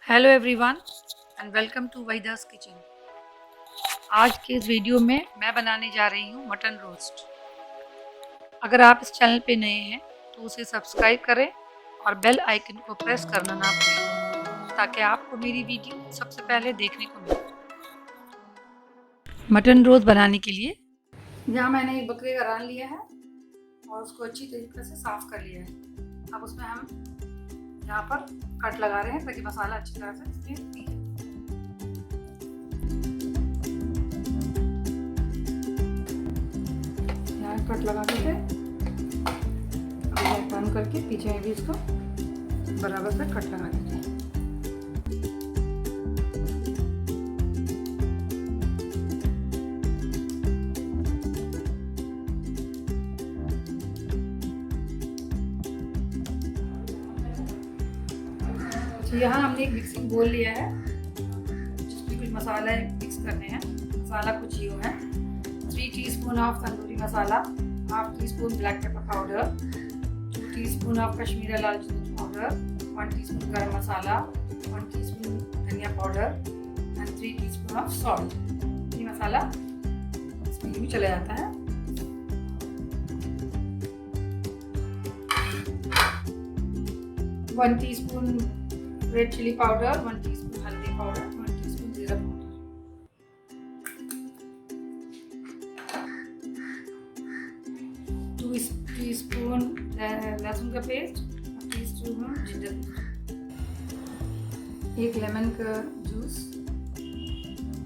Hello everyone and welcome to Waheeda's kitchen. आज के इस वीडियो में मैं बनाने जा रही हूँ मटन रोस्ट। अगर आप इस चैनल पे नए हैं तो उसे सब्सक्राइब करें और बेल आइकन को प्रेस करना ना भूलें ताकि आपको मेरी वीडियो सबसे पहले देखने को मिले। मटन रोस्ट बनाने के लिए यहाँ मैंने एक बकरे का रान लिया है और उसको अच्छी तरीके से साफ़ कर लिया है। अब उसमें हम यहाँ पर कट लगा रहे हैं ताकि मसाला अच्छी तरह से इसमें पी जाए। यहाँ कट लगा के अब बंद करके पीछे में भी इसको बराबर से कट लगा दीजिए। तो यहाँ हमने एक मिक्सिंग बोल लिया है जिसमें कुछ मसाले मिक्स करने हैं। मसाला कुछ यूँ है: 3 teaspoon of tandoori masala, half teaspoon black pepper powder, 2 teaspoon of Kashmiri लाल मिर्च powder, 1 teaspoon garam masala, 1 teaspoon धनिया powder and 3 teaspoon of salt. ये मसाला इसमें भी चला जाता है। One teaspoon red chili powder, 1 teaspoon हल्दी पाउडर, 1 टीस्पून जीरा पाउडर, 2 टीस्पून लहसुन का paste, 1 teaspoon ginger paste, 1 lemon का जूस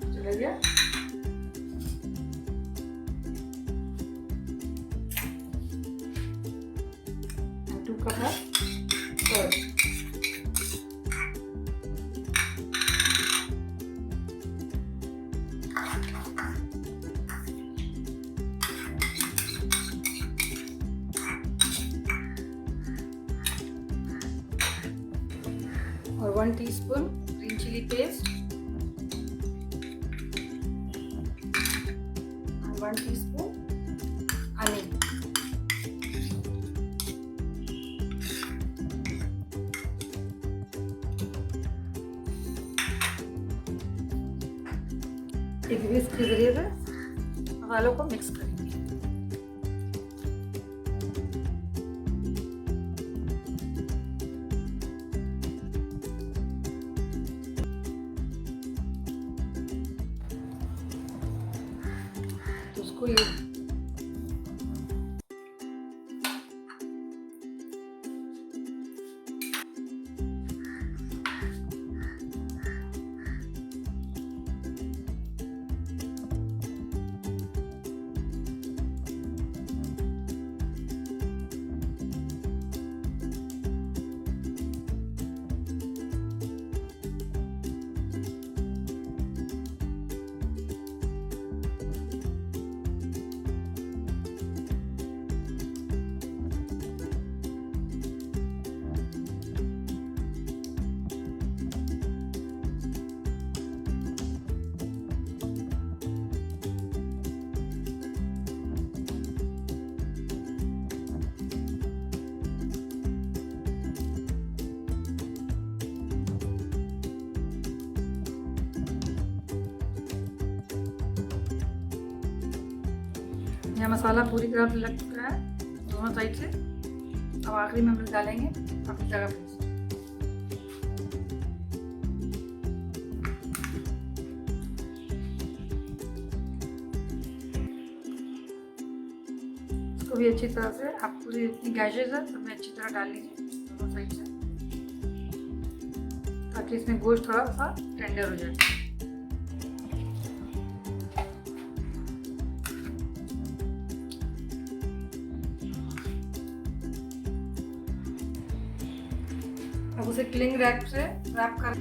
चला गया, 2 कप है कर्ड। और 1 टीस्पून ग्रीन चिली पेस्ट और 1 टीस्पून हनी। एक विस्क के जरिए से मसालों को मिक्स करेंगे। उसको ये यहाँ मसाला पूरी तरह से लग चुका है दोनों साइड से। अब आखिरी में हम लोग डालेंगे अपनी जगह पेस्ट। इसको भी अच्छी तरह से आप पूरी इतनी गैसेस है सब में अच्छी तरह डाल लीजिए दोनों साइड से ताकि इसमें गोश्त थोड़ा सा टेंडर हो जाए। अब उसे क्लिंग रैप से रैप कर,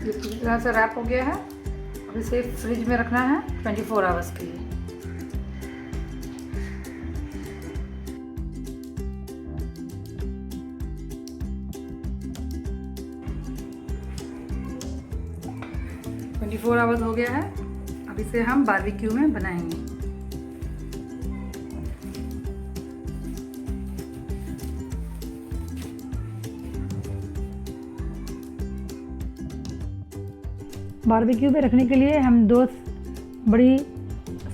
ये पूरी तरह से रैप हो गया है। अब इसे फ्रिज में रखना है 24 आवर्स के लिए। फोर आवर्स हो गया है। अब इसे हम बारबेक्यू में बनाएंगे। बारबेक्यू में रखने के लिए हम 2 बड़ी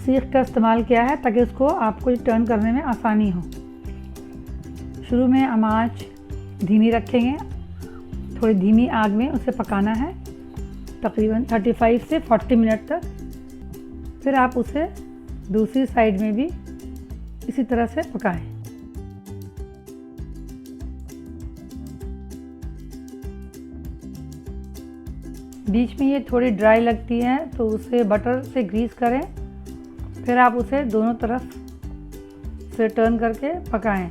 सीख का इस्तेमाल किया है ताकि उसको आपको टर्न करने में आसानी हो। शुरू में हम आँच धीमी रखेंगे, थोड़ी धीमी आग में उसे पकाना है तकरीबन 35 से 40 मिनट तक। फिर आप उसे दूसरी साइड में भी इसी तरह से पकाएं। बीच में ये थोड़ी ड्राई लगती है तो उसे बटर से ग्रीस करें, फिर आप उसे दोनों तरफ से टर्न करके पकाएं।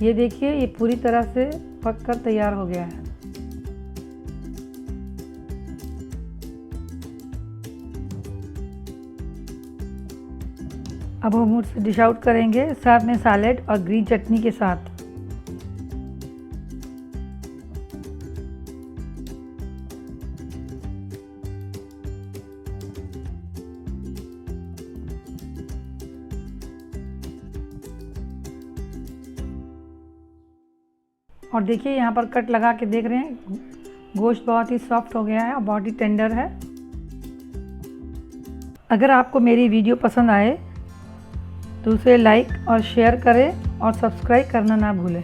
ये देखिए, ये पूरी तरह से पककर तैयार हो गया है। अब हम उसे डिश आउट करेंगे साथ में सैलेड और ग्रीन चटनी के साथ। और देखिए यहाँ पर कट लगा के देख रहे हैं, गोश्त बहुत ही सॉफ्ट हो गया है और बहुत ही टेंडर है। अगर आपको मेरी वीडियो पसंद आए तो उसे लाइक और शेयर करें और सब्सक्राइब करना ना भूलें।